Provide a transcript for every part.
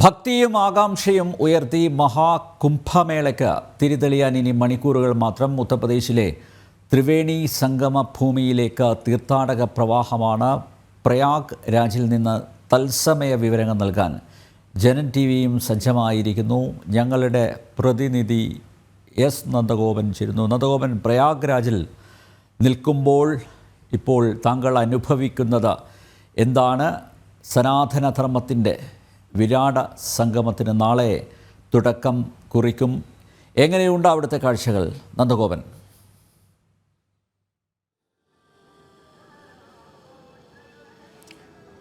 ഭക്തിയും ആകാംക്ഷയും ഉയർത്തി മഹാകുംഭമേളയ്ക്ക് തിരിതെളിയാൻ ഇനി മണിക്കൂറുകൾ മാത്രം. ഉത്തർപ്രദേശിലെ ത്രിവേണി സംഗമ ഭൂമിയിലേക്ക് തീർത്ഥാടക പ്രവാഹമാണ്. പ്രയാഗ് രാജിൽ നിന്ന് തത്സമയ വിവരങ്ങൾ നൽകാൻ ജനൻ ടിവിയും സജ്ജമായിരിക്കുന്നു. ഞങ്ങളുടെ പ്രതിനിധി എസ് നന്ദഗോപൻ ചേരുന്നു. നന്ദഗോപൻ, പ്രയാഗ് രാജിൽ നിൽക്കുമ്പോൾ ഇപ്പോൾ താങ്കൾ അനുഭവിക്കുന്നത് എന്താണ്? സനാതനധർമ്മത്തിൻ്റെ വിരാട സംഗമത്തിന് നാളെ തുടക്കം കുറിക്കും. എങ്ങനെയുണ്ട് അവിടുത്തെ കാഴ്ചകൾ, നന്ദഗോപൻ?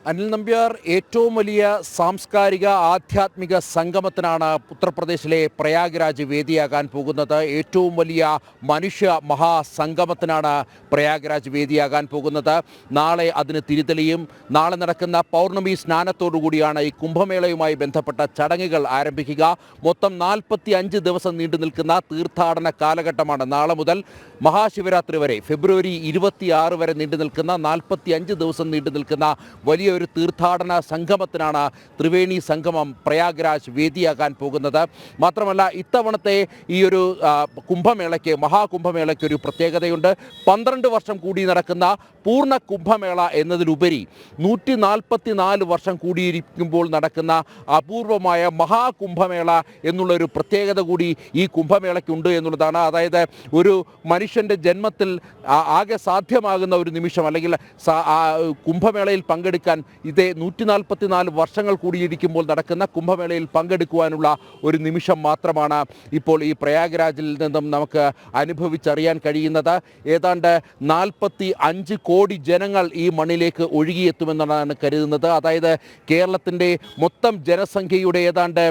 അനിൽ നമ്പ്യാർ, ഏറ്റവും വലിയ സാംസ്കാരിക ആധ്യാത്മിക സംഗമത്തിനാണ് ഉത്തർപ്രദേശിലെ പ്രയാഗ് രാജ് വേദിയാകാൻ പോകുന്നത്. ഏറ്റവും വലിയ മനുഷ്യ മഹാസംഗമത്തിനാണ് പ്രയാഗ് രാജ് വേദിയാകാൻ പോകുന്നത്. നാളെ അതിന് തിരിതെളിയും. നാളെ നടക്കുന്ന പൗർണമി സ്നാനത്തോടുകൂടിയാണ് ഈ കുംഭമേളയുമായി ബന്ധപ്പെട്ട ചടങ്ങുകൾ ആരംഭിക്കുക. മൊത്തം 45 ദിവസം നീണ്ടു നിൽക്കുന്ന തീർത്ഥാടന കാലഘട്ടമാണ് നാളെ മുതൽ മഹാശിവരാത്രി വരെ, ഫെബ്രുവരി 26 വരെ നീണ്ടു നിൽക്കുന്ന 45 ദിവസം നീണ്ടു നിൽക്കുന്ന വലിയ ഒരു തീർത്ഥാടന സംഗമത്തിനാണ് ത്രിവേണി സംഗമം പ്രയാഗ് രാജ് വേദിയാകാൻ പോകുന്നത്. മാത്രമല്ല, ഇത്തവണത്തെ ഈ ഒരു കുംഭമേളയ്ക്ക്, മഹാകുംഭമേളയ്ക്ക് ഒരു പ്രത്യേകതയുണ്ട്. 12 വർഷം കൂടി നടക്കുന്ന പൂർണ്ണ കുംഭമേള എന്നതിലുപരി 144 വർഷം കൂടിയിരിക്കുമ്പോൾ നടക്കുന്ന അപൂർവമായ മഹാകുംഭമേള എന്നുള്ളൊരു പ്രത്യേകത കൂടി ഈ കുംഭമേളയ്ക്കുണ്ട് എന്നുള്ളതാണ്. അതായത് ഒരു മനുഷ്യൻ്റെ ജന്മത്തിൽ ആകെ സാധ്യമാകുന്ന ഒരു നിമിഷം, അല്ലെങ്കിൽ കുംഭമേളയിൽ പങ്കെടുക്കാൻ ഇതേ 144 വർഷങ്ങൾ കൂടിയിരിക്കുമ്പോൾ നടക്കുന്ന കുംഭമേളയിൽ പങ്കെടുക്കുവാനുള്ള ഒരു നിമിഷം മാത്രമാണ് ഇപ്പോൾ ഈ പ്രയാഗ് രാജിൽ നിന്നും നമുക്ക് അനുഭവിച്ചറിയാൻ കഴിയുന്നത്. ഏതാണ്ട് 45 കോടി ജനങ്ങൾ ഈ മണ്ണിലേക്ക് ഒഴുകിയെത്തുമെന്നാണ് കരുതുന്നത്. അതായത് കേരളത്തിൻ്റെ മൊത്തം ജനസംഖ്യയുടെ ഏതാണ്ട്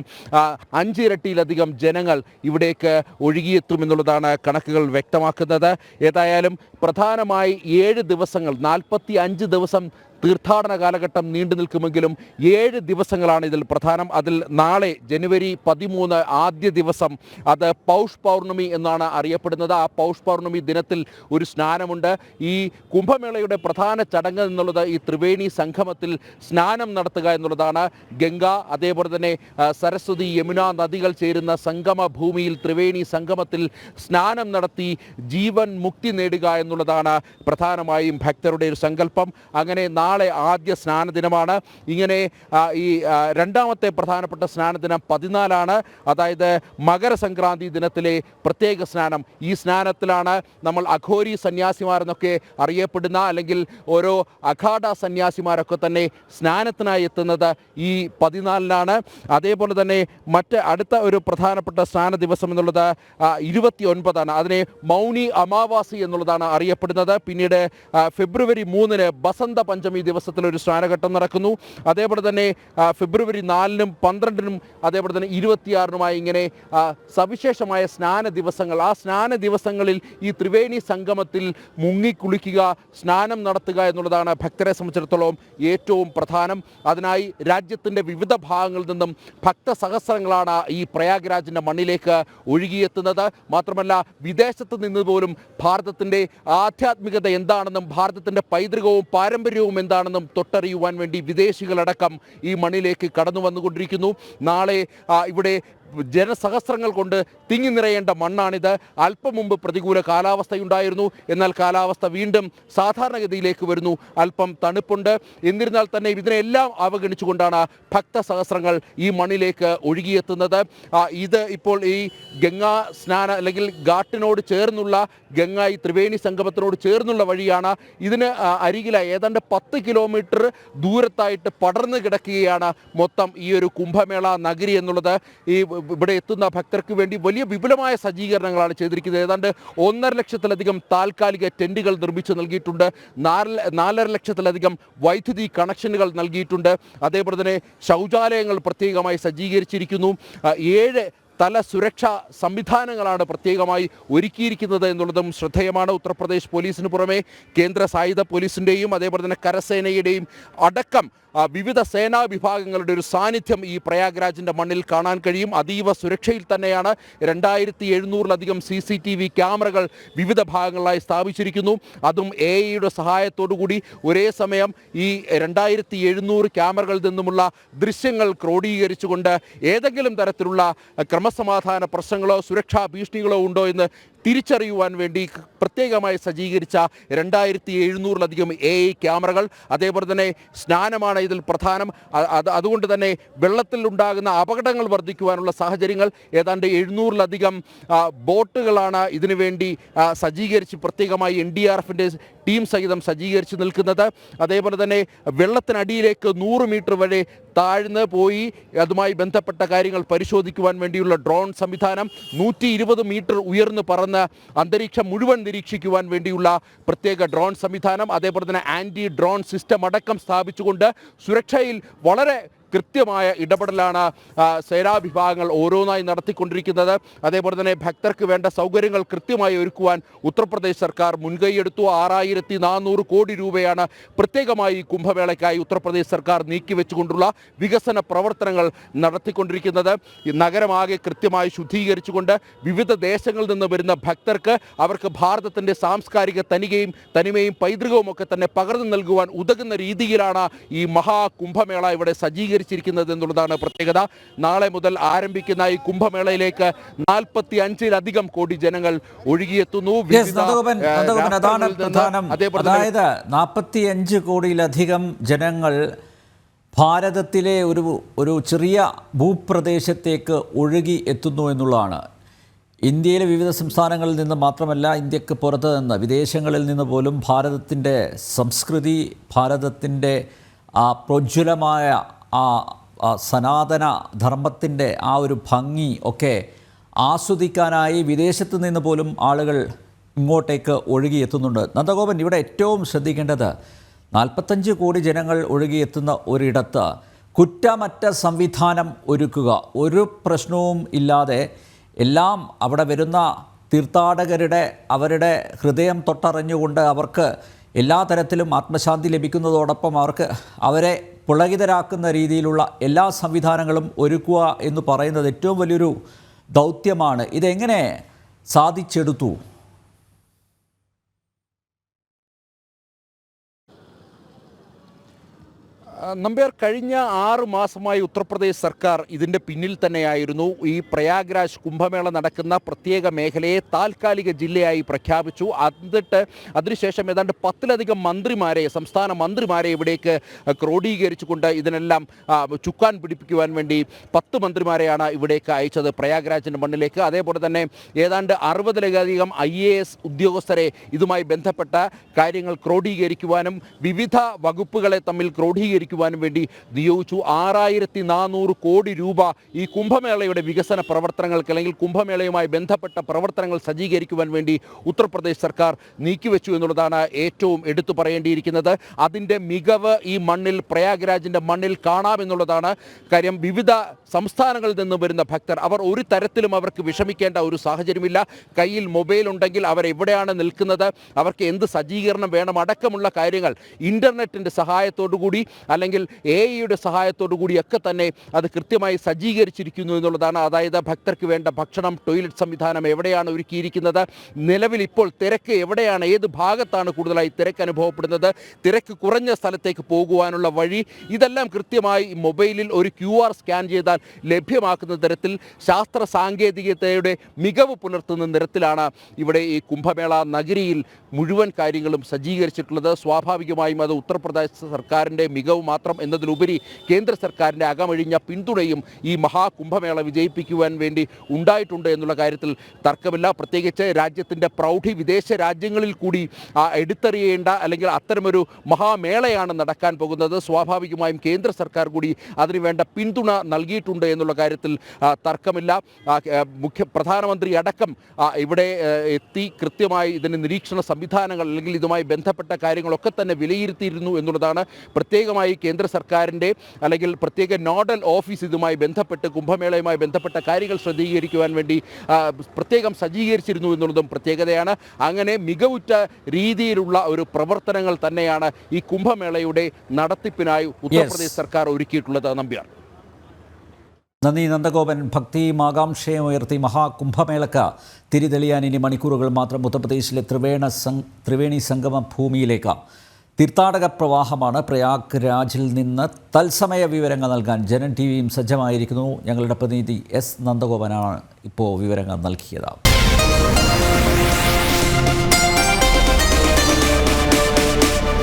5 ഇരട്ടിയിലധികം ജനങ്ങൾ ഇവിടേക്ക് ഒഴുകിയെത്തുമെന്നുള്ളതാണ് കണക്കുകൾ വ്യക്തമാക്കുന്നത്. ഏതായാലും പ്രധാനമായി 7 ദിവസങ്ങൾ, 45 ദിവസം തീർത്ഥാടന കാലഘട്ടം നീണ്ടു നിൽക്കുമെങ്കിലും 7 ദിവസങ്ങളാണ് ഇതിൽ പ്രധാനം. അതിൽ നാളെ ജനുവരി 13 ആദ്യ ദിവസം, അത് പൗഷ് പൗർണമി എന്നാണ് അറിയപ്പെടുന്നത്. ആ പൗഷ് പൗർണമി ദിനത്തിൽ ഒരു സ്നാനമുണ്ട്. ഈ കുംഭമേളയുടെ പ്രധാന ചടങ്ങ് എന്നുള്ളത് ഈ ത്രിവേണി സംഗമത്തിൽ സ്നാനം നടത്തുക എന്നുള്ളതാണ്. ഗംഗ, അതേപോലെ തന്നെ സരസ്വതി, യമുന നദികൾ ചേരുന്ന സംഗമ ഭൂമിയിൽ ത്രിവേണി സംഗമത്തിൽ സ്നാനം നടത്തി ജീവൻ മുക്തി നേടുക എന്നുള്ളതാണ് പ്രധാനമായും ഭക്തരുടെ ഒരു സങ്കല്പം. അങ്ങനെ നാളെ ആദ്യ സ്നാനദിനമാണ്. ഇങ്ങനെ ഈ രണ്ടാമത്തെ പ്രധാനപ്പെട്ട സ്നാനദിനം 14ആണ്. അതായത് മകരസംക്രാന്തി ദിനത്തിലെ പ്രത്യേക സ്നാനം. ഈ സ്നാനത്തിലാണ് നമ്മൾ അഘോരി സന്യാസിമാരെന്നൊക്കെ അറിയപ്പെടുന്ന, അല്ലെങ്കിൽ ഓരോ അഖാഡ സന്യാസിമാരൊക്കെ തന്നെ സ്നാനത്തിനായി എത്തുന്നത് ഈ 14നാണ്. അതേപോലെ തന്നെ അടുത്ത ഒരു പ്രധാനപ്പെട്ട സ്നാന ദിവസം എന്നുള്ളത് 29ആണ്. അതിനെ മൗനി അമാവാസി എന്നുള്ളതാണ് അറിയപ്പെടുന്നത്. പിന്നീട് ഫെബ്രുവരി 3 ബസന്ത പഞ്ചമി ദിവസത്തിൽ ഒരു സ്നാനഘട്ടം നടക്കുന്നു. അതേപോലെ തന്നെ ഫെബ്രുവരി 4-നും 12-നും അതേപോലെ തന്നെ 26-നുമായി ഇങ്ങനെ സവിശേഷമായ സ്നാന ദിവസങ്ങൾ. ആ സ്നാന ദിവസങ്ങളിൽ ഈ ത്രിവേണി സംഗമത്തിൽ മുങ്ങിക്കുളിക്കുക, സ്നാനം നടത്തുക എന്നുള്ളതാണ് ഭക്തരെ സംബന്ധിച്ചിടത്തോളം ഏറ്റവും പ്രധാനം. അതിനായി രാജ്യത്തിൻ്റെ വിവിധ ഭാഗങ്ങളിൽ നിന്നും ഭക്തസഹസ്രങ്ങളാണ് ഈ പ്രയാഗ് രാജിൻ്റെ മണ്ണിലേക്ക് ഒഴുകിയെത്തുന്നത്. മാത്രമല്ല, വിദേശത്ത് നിന്ന് പോലും ഭാരതത്തിൻ്റെ ആധ്യാത്മികത എന്താണെന്നും ഭാരതത്തിൻ്റെ പൈതൃകവും പാരമ്പര്യവും എന്താണെന്നും തൊട്ടറിയുവാൻ വേണ്ടി വിദേശികളടക്കം ഈ മണ്ണിലേക്ക് കടന്നു വന്നുകൊണ്ടിരിക്കുന്നു. നാളെ ഇവിടെ ജനസഹസ്രങ്ങൾ കൊണ്ട് തിങ്ങി നിറയേണ്ട മണ്ണാണിത്. അല്പം മുമ്പ് പ്രതികൂല കാലാവസ്ഥയുണ്ടായിരുന്നു. എന്നാൽ കാലാവസ്ഥ വീണ്ടും സാധാരണഗതിയിലേക്ക് വരുന്നു. അല്പം തണുപ്പുണ്ട്. എന്നിരുന്നാൽ തന്നെ ഇതിനെല്ലാം അവഗണിച്ചുകൊണ്ടാണ് ഭക്തസഹസ്രങ്ങൾ ഈ മണ്ണിലേക്ക് ഒഴുകിയെത്തുന്നത്. ഇത് ഇപ്പോൾ ഈ ഗംഗാ സ്നാന, അല്ലെങ്കിൽ ഘാട്ടിനോട് ചേർന്നുള്ള ഈ ത്രിവേണി സംഗമത്തിനോട് ചേർന്നുള്ള വഴിയാണ്. ഇതിന് അരികിലായി ഏതാണ്ട് 10 കിലോമീറ്റർ ദൂരത്തായിട്ട് പടർന്നു കിടക്കുകയാണ് മൊത്തം ഈ ഒരു കുംഭമേള നഗരി എന്നുള്ളത്. ഇവിടെ എത്തുന്ന ഭക്തർക്ക് വേണ്ടി വലിയ വിപുലമായ സജ്ജീകരണങ്ങളാണ് ചെയ്തിരിക്കുന്നത്. ഏതാണ്ട് 1.5 ലക്ഷത്തിലധികം താൽക്കാലിക ടെൻറ്റുകൾ നിർമ്മിച്ച് നൽകിയിട്ടുണ്ട്. 4.5 ലക്ഷത്തിലധികം വൈദ്യുതി കണക്ഷനുകൾ നൽകിയിട്ടുണ്ട്. അതേപോലെ തന്നെ ശൗചാലയങ്ങൾ പ്രത്യേകമായി സജ്ജീകരിച്ചിരിക്കുന്നു. 7 തല സുരക്ഷാ സംവിധാനങ്ങളാണ് പ്രത്യേകമായി ഒരുക്കിയിരിക്കുന്നത് എന്നുള്ളതും ശ്രദ്ധേയമാണ്. ഉത്തർപ്രദേശ് പോലീസിന് പുറമെ കേന്ദ്ര സായുധ പോലീസിൻ്റെയും അതേപോലെ തന്നെ കരസേനയുടെയും അടക്കം വിവിധ സേനാ വിഭാഗങ്ങളുടെ ഒരു സാന്നിധ്യം ഈ പ്രയാഗ്രാജിൻ്റെ മണ്ണിൽ കാണാൻ കഴിയും. അതീവ സുരക്ഷയിൽ തന്നെയാണ് 2700-ലധികം CCTV ക്യാമറകൾ വിവിധ ഭാഗങ്ങളിലായി സ്ഥാപിച്ചിരിക്കുന്നു. അതും AI-യുടെ സഹായത്തോടുകൂടി ഒരേ സമയം ഈ 2700 ക്യാമറകളിൽ നിന്നുമുള്ള ദൃശ്യങ്ങൾ ക്രോഡീകരിച്ചുകൊണ്ട് ഏതെങ്കിലും തരത്തിലുള്ള ക്രമസമാധാന പ്രശ്നങ്ങളോ സുരക്ഷാ ഭീഷണികളോ ഉണ്ടോ എന്ന് തിരിച്ചറിയുവാൻ വേണ്ടി പ്രത്യേകമായി സജ്ജീകരിച്ച 2700-ലധികം AI ക്യാമറകൾ. അതേപോലെ തന്നെ സ്നാനമാണ് ഇതിൽ പ്രധാനം. അതുകൊണ്ട് തന്നെ വെള്ളത്തിൽ ഉണ്ടാകുന്ന അപകടങ്ങൾ വർദ്ധിക്കുവാനുള്ള സാഹചര്യങ്ങൾ. ഏതാണ്ട് 700-ലധികം ബോട്ടുകളാണ് ഇതിനു വേണ്ടി സജ്ജീകരിച്ച് പ്രത്യേകമായി NDRFൻ്റെ ടീം സഹിതം സജ്ജീകരിച്ച് നിൽക്കുന്നത്. അതേപോലെ തന്നെ വെള്ളത്തിനടിയിലേക്ക് 100 മീറ്റർ വരെ താഴ്ന്ന് പോയി അതുമായി ബന്ധപ്പെട്ട കാര്യങ്ങൾ പരിശോധിക്കുവാൻ വേണ്ടിയുള്ള ഡ്രോൺ സംവിധാനം, 120 മീറ്റർ ഉയർന്ന് പറന്ന് അന്തരീക്ഷം മുഴുവൻ നിരീക്ഷിക്കുവാൻ വേണ്ടിയുള്ള പ്രത്യേക ഡ്രോൺ സംവിധാനം, അതേപോലെ തന്നെ ആൻറ്റി ഡ്രോൺ സിസ്റ്റം അടക്കം സ്ഥാപിച്ചുകൊണ്ട് സുരക്ഷയിൽ വളരെ കൃത്യമായ ഇടപെടലാണ് സേനാ വിഭാഗങ്ങൾ ഓരോന്നായി നടത്തിക്കൊണ്ടിരിക്കുന്നത്. അതേപോലെ തന്നെ ഭക്തർക്ക് വേണ്ട സൗകര്യങ്ങൾ കൃത്യമായി ഒരുക്കുവാൻ ഉത്തർപ്രദേശ് സർക്കാർ മുൻകൈയെടുത്തു. 6400 കോടി രൂപയാണ് പ്രത്യേകമായി കുംഭമേളയ്ക്കായി ഉത്തർപ്രദേശ് സർക്കാർ നീക്കിവെച്ചുകൊണ്ടുള്ള വികസന പ്രവർത്തനങ്ങൾ നടത്തിക്കൊണ്ടിരിക്കുന്നത്. ഈ നഗരമാകെ കൃത്യമായി ശുദ്ധീകരിച്ചുകൊണ്ട് വിവിധ ദേശങ്ങളിൽ നിന്ന് വരുന്ന ഭക്തർക്ക് അവർക്ക് ഭാരതത്തിൻ്റെ സാംസ്കാരിക തനിമയും പൈതൃകവും ഒക്കെ തന്നെ പകർന്നു നൽകുവാൻ ഉതകുന്ന രീതിയിലാണ് ഈ മഹാകുംഭമേള ഇവിടെ സജ്ജീകരിച്ചിരിക്കുന്നത് എന്നുള്ളതാണ് പ്രത്യേകത. നാളെ മുതൽ ആരംഭിക്കുന്ന ഈ കുംഭമേളയിലേക്ക് 45-ലധികം കോടി ജനങ്ങൾ ഒഴുകിയെത്തുന്നു. അതാണ് പ്രധാനം. അതായത് 45 കോടിയിലധികം ജനങ്ങൾ ഭാരതത്തിലെ ഒരു ചെറിയ ഭൂപ്രദേശത്തേക്ക് ഒഴുകി എത്തുന്നു എന്നുള്ളതാണ്. ഇന്ത്യയിലെ വിവിധ സംസ്ഥാനങ്ങളിൽ നിന്ന് മാത്രമല്ല, ഇന്ത്യക്ക് പുറത്ത് നിന്ന് വിദേശങ്ങളിൽ നിന്ന് പോലും ഭാരതത്തിൻ്റെ സംസ്കൃതി, ഭാരതത്തിൻ്റെ ആ പ്രോജ്വലമായ ആ സനാതന ധർമ്മത്തിൻ്റെ ആ ഒരു ഭംഗി ഒക്കെ ആസ്വദിക്കാനായി വിദേശത്ത് നിന്ന് പോലും ആളുകൾ ഇങ്ങോട്ടേക്ക് ഒഴുകിയെത്തുന്നുണ്ട്. നന്ദഗോപൻ, ഇവിടെ ഏറ്റവും ശ്രദ്ധിക്കേണ്ടത് 45 കോടി ജനങ്ങൾ ഒഴുകിയെത്തുന്ന ഒരിടത്ത് കുറ്റമറ്റ സംവിധാനം ഒരുക്കുക, ഒരു പ്രശ്നവും ഇല്ലാതെ എല്ലാം അവിടെ വരുന്ന തീർത്ഥാടകരുടെ അവരുടെ ഹൃദയം തൊട്ടറിഞ്ഞുകൊണ്ട് അവർക്ക് എല്ലാ തരത്തിലും ആത്മശാന്തി ലഭിക്കുന്നതോടൊപ്പം അവരെ പുളകിതരാക്കുന്ന രീതിയിലുള്ള എല്ലാ സംവിധാനങ്ങളും ഒരുക്കുക എന്ന് പറയുന്നത് ഏറ്റവും വലിയൊരു ദൗത്യമാണ്. ഇതെങ്ങനെ സാധിച്ചെടുത്തു? നമ്പ്യാർ, കഴിഞ്ഞ 6 മാസമായി ഉത്തർപ്രദേശ് സർക്കാർ ഇതിൻ്റെ പിന്നിൽ തന്നെയായിരുന്നു. ഈ പ്രയാഗ്രാജ് കുംഭമേള നടക്കുന്ന പ്രത്യേക മേഖലയെ താൽക്കാലിക ജില്ലയായി പ്രഖ്യാപിച്ചു. അതിനുശേഷം ഏതാണ്ട് 10-ലധികം മന്ത്രിമാരെ, സംസ്ഥാന മന്ത്രിമാരെ ഇവിടേക്ക് ക്രോഡീകരിച്ചുകൊണ്ട് ഇതിനെല്ലാം ചുക്കാൻ പിടിപ്പിക്കുവാൻ വേണ്ടി 10 മന്ത്രിമാരെയാണ് ഇവിടേക്ക് അയച്ചത്, പ്രയാഗ്രാജിൻ്റെ മണ്ണിലേക്ക്. അതേപോലെ തന്നെ ഏതാണ്ട് 60-ലധികം IAS ഉദ്യോഗസ്ഥരെ ഇതുമായി ബന്ധപ്പെട്ട കാര്യങ്ങൾ ക്രോഡീകരിക്കുവാനും വിവിധ വകുപ്പുകളെ തമ്മിൽ ക്രോഡീകരിക്കുവാനും വേണ്ടി നിയോഗിച്ചു. 6400 കോടി രൂപ ഈ കുംഭമേളയുടെ വികസന പ്രവർത്തനങ്ങൾക്ക് അല്ലെങ്കിൽ കുംഭമേളയുമായി ബന്ധപ്പെട്ട പ്രവർത്തനങ്ങൾ സജ്ജീകരിക്കുവാൻ വേണ്ടി ഉത്തർപ്രദേശ് സർക്കാർ നീക്കിവെച്ചു എന്നുള്ളതാണ് ഏറ്റവും എടുത്തു പറയേണ്ടിയിരിക്കുന്നത്. അതിൻ്റെ മികവ് ഈ മണ്ണിൽ, പ്രയാഗ്രാജിൻ്റെ മണ്ണിൽ കാണാമെന്നുള്ളതാണ് കാര്യം. വിവിധ സംസ്ഥാനങ്ങളിൽ നിന്ന് വരുന്ന ഭക്തർ ഒരു തരത്തിലും അവർക്ക് വിഷമിക്കേണ്ട ഒരു സാഹചര്യമില്ല. കയ്യിൽ മൊബൈൽ ഉണ്ടെങ്കിൽ അവരെവിടെയാണ് നിൽക്കുന്നത്, അവർക്ക് എന്ത് സജ്ജീകരണം വേണം അടക്കമുള്ള കാര്യങ്ങൾ ഇൻ്റർനെറ്റിൻ്റെ സഹായത്തോടുകൂടി അല്ലെങ്കിൽ AI-യുടെ സഹായത്തോടു കൂടിയൊക്കെ തന്നെ അത് കൃത്യമായി സജ്ജീകരിച്ചിരിക്കുന്നു എന്നുള്ളതാണ്. അതായത് ഭക്തർക്ക് വേണ്ട ഭക്ഷണം, ടോയ്ലറ്റ് സംവിധാനം എവിടെയാണ് ഒരുക്കിയിരിക്കുന്നത്, നിലവിൽ ഇപ്പോൾ തിരക്ക് എവിടെയാണ്, ഏത് ഭാഗത്താണ് കൂടുതലായി തിരക്ക് അനുഭവപ്പെടുന്നത്, തിരക്ക് കുറഞ്ഞ സ്ഥലത്തേക്ക് പോകുവാനുള്ള വഴി, ഇതെല്ലാം കൃത്യമായി മൊബൈലിൽ ഒരു QR സ്കാൻ ചെയ്താൽ ലഭ്യമാക്കുന്ന തരത്തിൽ ശാസ്ത്ര സാങ്കേതികതയുടെ മികവ് പുലർത്തുന്ന തരത്തിലാണ് ഇവിടെ ഈ കുംഭമേള നഗരിയിൽ മുഴുവൻ കാര്യങ്ങളും സജ്ജീകരിച്ചിട്ടുള്ളത്. സ്വാഭാവികമായും അത് ഉത്തർപ്രദേശ് സർക്കാരിൻ്റെ മികവ് മാത്രം എന്നതിലുപരി കേന്ദ്ര സർക്കാരിൻ്റെ അകമഴിഞ്ഞ പിന്തുണയും ഈ മഹാകുംഭമേള വിജയിപ്പിക്കുവാൻ വേണ്ടി ഉണ്ടായിട്ടുണ്ട് എന്നുള്ള കാര്യത്തിൽ തർക്കമില്ല. പ്രത്യേകിച്ച് രാജ്യത്തിൻ്റെ പ്രൗഢി വിദേശ രാജ്യങ്ങളിൽ കൂടി എടുത്തെറിയേണ്ട അല്ലെങ്കിൽ അത്തരമൊരു മഹാമേളയാണ് നടക്കാൻ പോകുന്നത്. സ്വാഭാവികമായും കേന്ദ്ര സർക്കാർ കൂടി അതിനുവേണ്ട പിന്തുണ നൽകിയിട്ടുണ്ട് എന്നുള്ള കാര്യത്തിൽ തർക്കമില്ല. പ്രധാനമന്ത്രി അടക്കം ഇവിടെ എത്തി കൃത്യമായി ഇതിന് നിരീക്ഷണ സംവിധാനങ്ങൾ അല്ലെങ്കിൽ ഇതുമായി ബന്ധപ്പെട്ട കാര്യങ്ങളൊക്കെ തന്നെ വിലയിരുത്തിയിരുന്നു എന്നുള്ളതാണ്. പ്രത്യേകമായി കേന്ദ്ര സർക്കാരിൻ്റെ അല്ലെങ്കിൽ പ്രത്യേക നോഡൽ ഓഫീസ് ഇതുമായി ബന്ധപ്പെട്ട് കുംഭമേളയുമായി ബന്ധപ്പെട്ട കാര്യങ്ങൾ ശ്രദ്ധീകരിക്കുവാൻ വേണ്ടി പ്രത്യേകം സജ്ജീകരിച്ചിരുന്നു എന്നുള്ളതും പ്രത്യേകതയാണ്. അങ്ങനെ മികവുറ്റ രീതിയിലുള്ള ഒരു പ്രവർത്തനങ്ങൾ തന്നെയാണ് ഈ കുംഭമേളയുടെ നടത്തിപ്പിനായി ഉത്തർപ്രദേശ് സർക്കാർ ഒരുക്കിയിട്ടുള്ളത്. നമ്പ്യാർ. നന്ദി നന്ദഗോപൻ. ഭക്തിയും ആകാംക്ഷയും ഉയർത്തി മഹാകുംഭമേളക്ക് തിരിതെളിയാൻ ഇനി മണിക്കൂറുകൾ മാത്രം. ഉത്തർപ്രദേശിലെ ത്രിവേണി സംഗമ ഭൂമിയിലേക്ക് തീർത്ഥാടക പ്രവാഹമാണ്. പ്രയാഗ് രാജിൽ നിന്ന് തത്സമയ വിവരങ്ങൾ നൽകാൻ ജനൻ ടി വിയും സജ്ജമായിരിക്കുന്നു. ഞങ്ങളുടെ പ്രതിനിധി എസ് നന്ദഗോപനാണ് ഇപ്പോൾ വിവരങ്ങൾ നൽകിയത്.